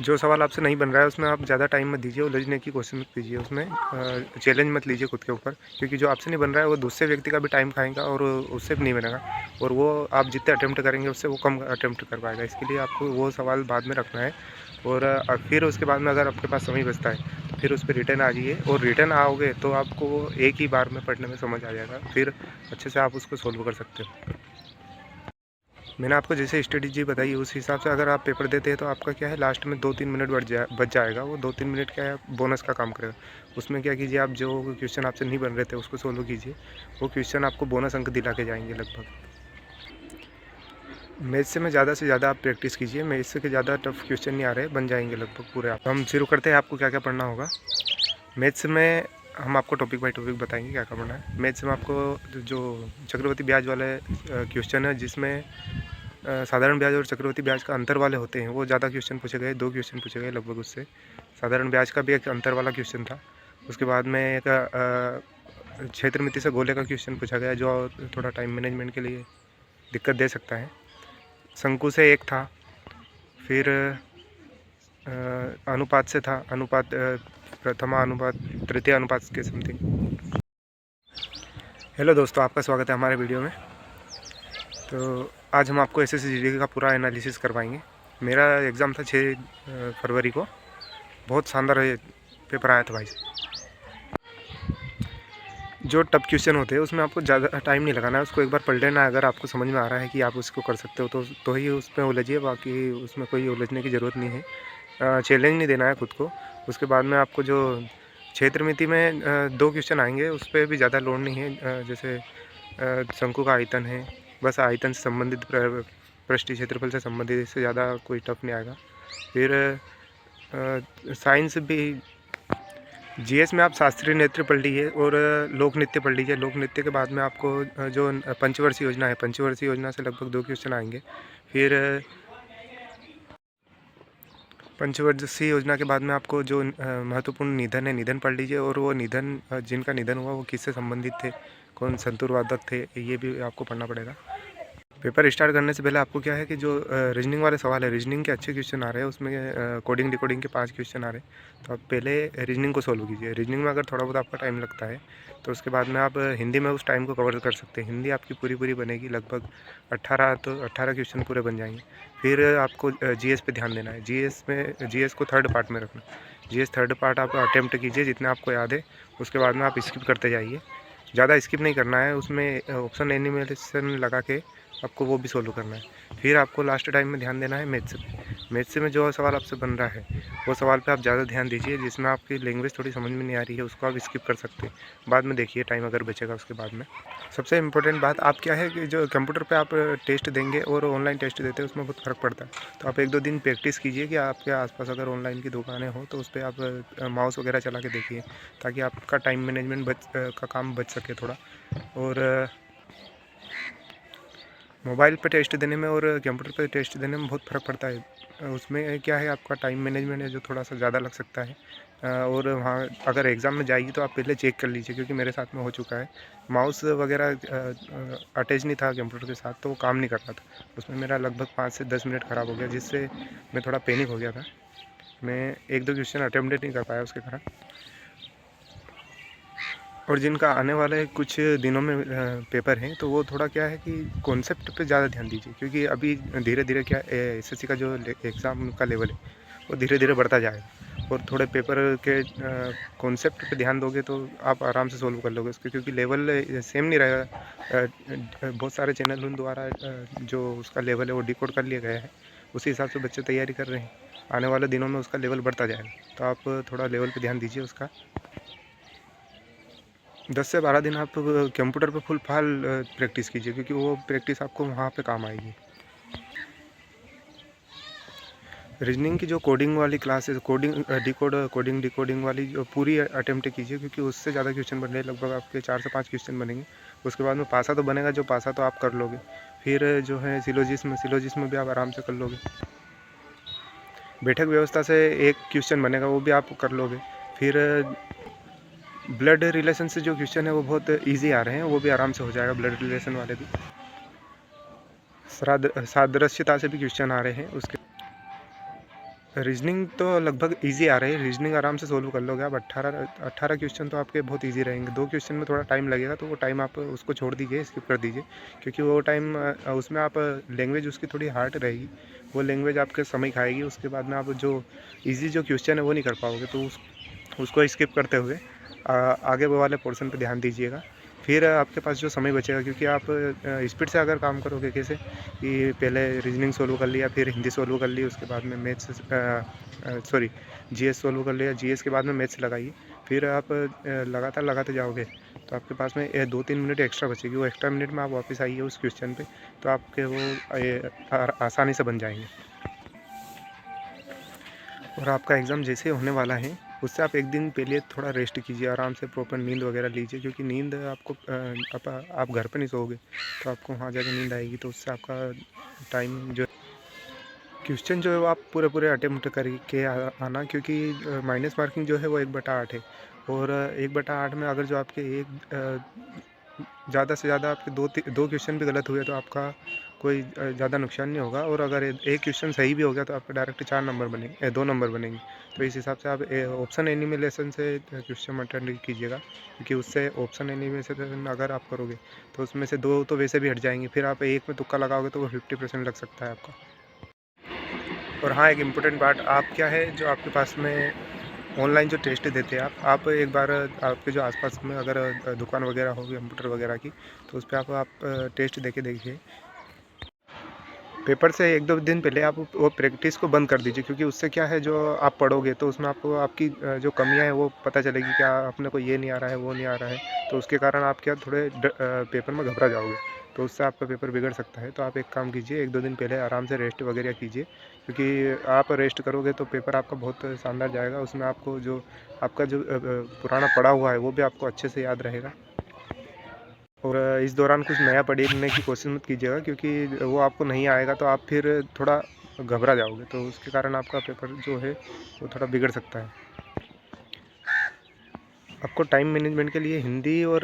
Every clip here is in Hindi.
जो सवाल आपसे नहीं बन रहा है उसमें आप ज़्यादा टाइम मत दीजिए, उलझने की कोशिश मत कीजिए उसमें, चैलेंज मत लीजिए खुद के ऊपर, क्योंकि जो आपसे नहीं बन रहा है वो दूसरे व्यक्ति का भी टाइम खाएगा और उससे भी नहीं बनेगा, और वो आप जितने अटेम्प्ट करेंगे उससे वो कम अटेम्प्ट कर पाएगा। इसके लिए आपको वो सवाल बाद में रखना है, और फिर उसके बाद में अगर आपके पास समय बचता है तो फिर उस पर रिटर्न आ जाइए, और रिटर्न आओगे तो आपको वो एक ही बार में पढ़ने में समझ आ जाएगा, फिर अच्छे से आप उसको सोल्व कर सकते हो। मैंने आपको जैसे स्ट्रेटेजी बताई उस हिसाब से अगर आप पेपर देते हैं तो आपका क्या है, लास्ट में 2-3 मिनट बच जाएगा। वो 2-3 मिनट क्या है, बोनस का काम करेगा। उसमें क्या कीजिए, आप जो क्वेश्चन आपसे नहीं बन रहे थे उसको सोल्व कीजिए, वो क्वेश्चन आपको बोनस अंक दिला के जाएंगे लगभग। मैथ्स से ज़्यादा आप प्रैक्टिस कीजिए, मैथ्स से ज़्यादा टफ क्वेश्चन नहीं आ रहे, बन जाएंगे लगभग पूरे। आप हम शुरू करते हैं, आपको क्या क्या पढ़ना होगा। मैथ्स में हम आपको टॉपिक बाई टॉपिक बताएंगे क्या क्या पढ़ना है। मैथ्स में आपको जो चक्रवृद्धि ब्याज वाले क्वेश्चन है, जिसमें साधारण ब्याज और चक्रवृद्धि ब्याज का अंतर वाले होते हैं, वो ज़्यादा क्वेश्चन पूछे गए, 2 क्वेश्चन पूछे गए लगभग उससे। साधारण ब्याज का भी एक अंतर वाला क्वेश्चन था। उसके बाद में एक क्षेत्रमिति से गोले का क्वेश्चन पूछा गया, जो थोड़ा टाइम मैनेजमेंट के लिए दिक्कत दे सकता है। शंकु से एक था, फिर अनुपात से था, अनुपात प्रथमा अनुपात तृतीय अनुपात के समथिंग। हेलो दोस्तों, आपका स्वागत है हमारे वीडियो में। तो आज हम आपको SSC का पूरा एनालिसिस करवाएंगे। मेरा एग्ज़ाम था 6 फरवरी को, बहुत शानदार पेपर आया था भाई। जो टफ क्वेश्चन होते हैं उसमें आपको ज़्यादा टाइम नहीं लगाना है, उसको एक बार पढ़ लेना है। अगर आपको समझ में आ रहा है कि आप उसको कर सकते हो तो ही उसमें उलझिए, बाकी उसमें कोई उलझने की ज़रूरत नहीं है। चैलेंज नहीं देना है खुद को। उसके बाद में आपको जो क्षेत्रमिति में 2 क्वेश्चन आएंगे, उस पर भी ज़्यादा लोड नहीं है। जैसे शंकु का आयतन है, बस आयतन से संबंधित, पृष्ठीय क्षेत्रफल से संबंधित, इससे ज़्यादा कोई टफ नहीं आएगा। फिर साइंस भी, GS में आप शास्त्रीय नृत्य पढ़ लीजिए और लोक नृत्य पढ़ लीजिए। लोक नृत्य के बाद में आपको जो पंचवर्षीय योजना है, पंचवर्षीय योजना से लगभग 2 क्वेश्चन आएंगे। फिर पंचवर्षीय योजना के बाद में आपको जो महत्वपूर्ण निधन है, निधन पढ़ लीजिए, और वो निधन जिनका निधन हुआ वो किससे संबंधित थे, कौन संतुरवादक थे, ये भी आपको पढ़ना पड़ेगा। पेपर स्टार्ट करने से पहले आपको क्या है कि जो रीजनिंग वाले सवाल है, रीजनिंग के अच्छे क्वेश्चन आ रहे हैं, उसमें कोडिंग डिकोडिंग के 5 क्वेश्चन आ रहे हैं, तो आप पहले रीजनिंग को सोल्व कीजिए। रीजनिंग में अगर थोड़ा बहुत आपका टाइम लगता है तो उसके बाद में आप हिंदी में उस टाइम को कवर कर सकते हैं। हिंदी आपकी पूरी बनेगी, लगभग 18 क्वेश्चन पूरे बन जाएंगे। फिर आपको GS पे ध्यान देना है। GS को थर्ड पार्ट में रखना। GS थर्ड पार्ट आप अटेम्प्ट कीजिए जितना आपको याद है, उसके बाद में आप स्किप करते जाइए। ज़्यादा स्किप नहीं करना है, उसमें ऑप्शन एनिमेशन लगा के आपको वो भी सोल्व करना है। फिर आपको लास्ट टाइम में ध्यान देना है मैथ्स पे। मैथ्स में जो सवाल आपसे बन रहा है वो सवाल पे आप ज़्यादा ध्यान दीजिए। जिसमें आपकी लैंग्वेज थोड़ी समझ में नहीं आ रही है उसको आप स्किप कर सकते हैं, बाद में देखिए टाइम अगर बचेगा उसके बाद में। सबसे इम्पोर्टेंट बात आप क्या है कि जो कंप्यूटर पे आप टेस्ट देंगे और ऑनलाइन टेस्ट देते हैं उसमें बहुत फ़र्क पड़ता है। तो आप 1-2 दिन प्रैक्टिस कीजिए कि आपके आसपास अगर ऑनलाइन की दुकानें हो तो उस पर आप माउस वगैरह चला के देखिए, ताकि आपका टाइम मैनेजमेंट का काम बच सके थोड़ा। और मोबाइल पे टेस्ट देने में और कंप्यूटर पे टेस्ट देने में बहुत फ़र्क पड़ता है। उसमें क्या है, आपका टाइम मैनेजमेंट है जो थोड़ा सा ज़्यादा लग सकता है। और वहाँ अगर एग्ज़ाम में जाएगी तो आप पहले चेक कर लीजिए, क्योंकि मेरे साथ में हो चुका है। माउस वगैरह अटैच नहीं था कंप्यूटर के साथ, तो वो काम नहीं कर रहा था। उसमें मेरा लगभग 5 से 10 मिनट ख़राब हो गया, जिससे मैं थोड़ा पैनिक हो गया था। मैं 1-2 क्वेश्चन अटेम्प्ट नहीं कर पाया उसके कारण। और जिनका आने वाले कुछ दिनों में पेपर हैं, तो वो थोड़ा क्या है कि कॉन्सेप्ट पे ज़्यादा ध्यान दीजिए, क्योंकि अभी धीरे धीरे क्या SSC का जो एग्ज़ाम का लेवल है वो धीरे धीरे बढ़ता जाएगा। और थोड़े पेपर के कॉन्सेप्ट पे ध्यान दोगे तो आप आराम से सोल्व कर लोगे उसके, क्योंकि लेवल सेम नहीं रहेगा। बहुत सारे चैनल उन द्वारा जो उसका लेवल है वो डिकोड कर लिया गया है, उसी हिसाब से बच्चे तैयारी कर रहे हैं। आने वाले दिनों में उसका लेवल बढ़ता जाएगा, तो आप थोड़ा लेवल पर ध्यान दीजिए उसका। 10 से 12 दिन आप कंप्यूटर पे फुल फाल प्रैक्टिस कीजिए, क्योंकि वो प्रैक्टिस आपको वहाँ पे काम आएगी। रीजनिंग की जो कोडिंग वाली क्लास है, कोडिंग डिकोडिंग वाली जो पूरी अटेम्प्ट कीजिए, क्योंकि उससे ज़्यादा क्वेश्चन बन रहे हैं। लगभग आपके 4 से 5 क्वेश्चन बनेंगे। उसके बाद में पासा तो बनेगा, जो पासा तो आप कर लोगे। फिर जो है सिलोजिस्म भी आप आराम से कर लोगे। बैठक व्यवस्था से एक क्वेश्चन बनेगा, वो भी आप कर लोगे। फिर ब्लड रिलेशन से जो क्वेश्चन है वो बहुत इजी आ रहे हैं, वो भी आराम से हो जाएगा। ब्लड रिलेशन वाले भी, सादृश्यता से भी क्वेश्चन आ रहे हैं। उसके रीजनिंग तो लगभग इजी आ रही है, रीजनिंग आराम से सोल्व कर लोगे आप। 18 क्वेश्चन तो आपके बहुत इजी रहेंगे। 2 क्वेश्चन में थोड़ा टाइम लगेगा, तो वो टाइम आप उसको छोड़ दीजिए, स्किप कर दीजिए, क्योंकि वो टाइम उसमें आप लैंग्वेज उसकी थोड़ी हार्ड रहेगी, वो लैंग्वेज आपके समय खाएगी। उसके बाद में आप जो ईजी जो क्वेश्चन है वो नहीं कर पाओगे, तो उसको स्किप करते हुए आगे वो वाले पोर्शन पर ध्यान दीजिएगा। फिर आपके पास जो समय बचेगा, क्योंकि आप स्पीड से अगर काम करोगे, कैसे कि पहले रीजनिंग सोल्व कर लिया, फिर हिंदी सोल्व कर ली, उसके बाद में मैथ्स जीएस सोल्व कर लिया, जीएस के बाद में मैथ्स लगाइए, फिर आप लगातार लगाते जाओगे तो आपके पास में 2-3 मिनट एक्स्ट्रा बचेगी। वो एक्स्ट्रा मिनट में आप वापस आइए उस क्वेश्चन पे, तो आपके वो आसानी से बन जाएंगे। और आपका एग्ज़ाम जैसे होने वाला है, उससे आप एक दिन पहले थोड़ा रेस्ट कीजिए, आराम से प्रॉपर नींद वगैरह लीजिए, क्योंकि नींद आपको आप घर पर नहीं सोओगे तो आपको वहाँ जाकर नींद आएगी, तो उससे आपका टाइम जो क्वेश्चन जो है वो आप पूरे अटेम्प्ट करके आना, क्योंकि माइनस मार्किंग जो है वो 1/8 है। और 1/8 में अगर जो आपके ज़्यादा से ज़्यादा आपके दो क्वेश्चन भी गलत हुए तो आपका कोई ज़्यादा नुकसान नहीं होगा। और अगर एक क्वेश्चन सही भी हो गया तो आपके डायरेक्ट 4 नंबर बनेंगे, 2 नंबर बनेंगे। तो इस हिसाब से आप ऑप्शन एलिमिनेशन से क्वेश्चन अटेंड कीजिएगा, क्योंकि उससे ऑप्शन एलिमिनेशन अगर आप करोगे तो उसमें से 2 तो वैसे भी हट जाएंगे, फिर आप एक में तुक्का लगाओगे तो वो 50% लग सकता है आपका। और हाँ, एक इम्पोर्टेंट बात आप क्या है, जो आपके पास में ऑनलाइन जो टेस्ट देते हैं आप एक बार आपके जो आसपास में अगर दुकान वगैरह होगी कंप्यूटर वगैरह की, तो उस पर आप टेस्ट देके देखिए। पेपर से 1-2 दिन पहले आप वो प्रैक्टिस को बंद कर दीजिए, क्योंकि उससे क्या है, जो आप पढ़ोगे तो उसमें आपको आपकी जो कमियां हैं वो पता चलेगी, क्या अपने को ये नहीं आ रहा है, वो नहीं आ रहा है, तो उसके कारण आप क्या थोड़े पेपर में घबरा जाओगे, तो उससे आपका पेपर बिगड़ सकता है। तो आप एक काम कीजिए, 1-2 दिन पहले आराम से रेस्ट वगैरह कीजिए, क्योंकि आप रेस्ट करोगे तो पेपर आपका बहुत शानदार जाएगा। उसमें आपको जो आपका जो पुराना पढ़ा हुआ है वो भी आपको अच्छे से याद रहेगा। और इस दौरान कुछ नया पढ़ने की कोशिश मत कीजिएगा, क्योंकि वो आपको नहीं आएगा तो आप फिर थोड़ा घबरा जाओगे, तो उसके कारण आपका पेपर जो है वो थोड़ा बिगड़ सकता है। आपको टाइम मैनेजमेंट के लिए हिंदी और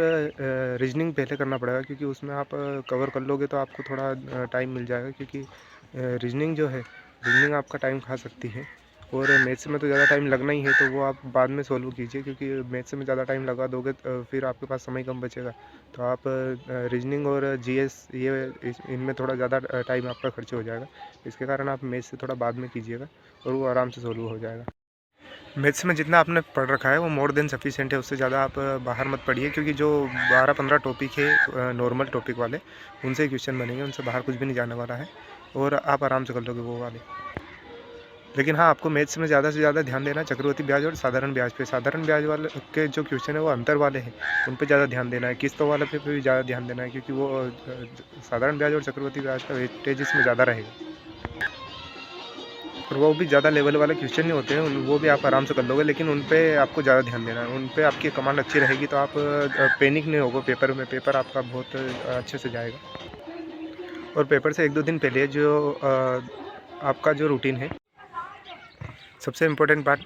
रीजनिंग पहले करना पड़ेगा, क्योंकि उसमें आप कवर कर लोगे तो आपको थोड़ा टाइम मिल जाएगा, क्योंकि रीजनिंग जो है, रीजनिंग आपका टाइम खा सकती है। और मैथ्स में तो ज़्यादा टाइम लगना ही है, तो वो आप बाद में सोल्व कीजिए, क्योंकि मैथ्स में ज़्यादा टाइम लगा दोगे तो फिर आपके पास समय कम बचेगा। तो आप रीजनिंग और जीएस इनमें थोड़ा ज़्यादा टाइम आपका खर्च हो जाएगा, इसके कारण आप मैथ्स से थोड़ा बाद में कीजिएगा और वो आराम से सोल्व हो जाएगा। मैथ्स में जितना आपने पढ़ रखा है वो मोर देन सफिशिएंट है, उससे ज़्यादा आप बाहर मत पढ़िए, क्योंकि जो 12-15 टॉपिक है नॉर्मल टॉपिक वाले, उनसे क्वेश्चन बनेंगे, उनसे बाहर कुछ भी नहीं जाने वाला है, और आप आराम से कर लोगे वो वाले। लेकिन हाँ, आपको मैथ्स में ज़्यादा से ज़्यादा ध्यान देना है चक्रवृद्धि ब्याज और साधारण ब्याज पे। साधारण ब्याज वाले के जो क्वेश्चन है वो अंतर वाले हैं, उन पे ज़्यादा ध्यान देना है। किस्तों वाले पे भी ज़्यादा ध्यान देना है, क्योंकि वो साधारण ब्याज और चक्रवृद्धि ब्याज का वेटेज इसमें ज़्यादा रहेगा, और वो भी ज़्यादा लेवल वाले क्वेश्चन नहीं होते हैं, वो भी आप आराम से कर लोगे, लेकिन उन पे आपको ज़्यादा ध्यान देना है। उन पे आपकी कमांड अच्छी रहेगी तो आप पैनिक नहीं होगे पेपर में, पेपर आपका बहुत अच्छे से जाएगा। और पेपर से 1-2 दिन पहले जो आपका जो रूटीन है, सबसे इम्पोर्टेंट बात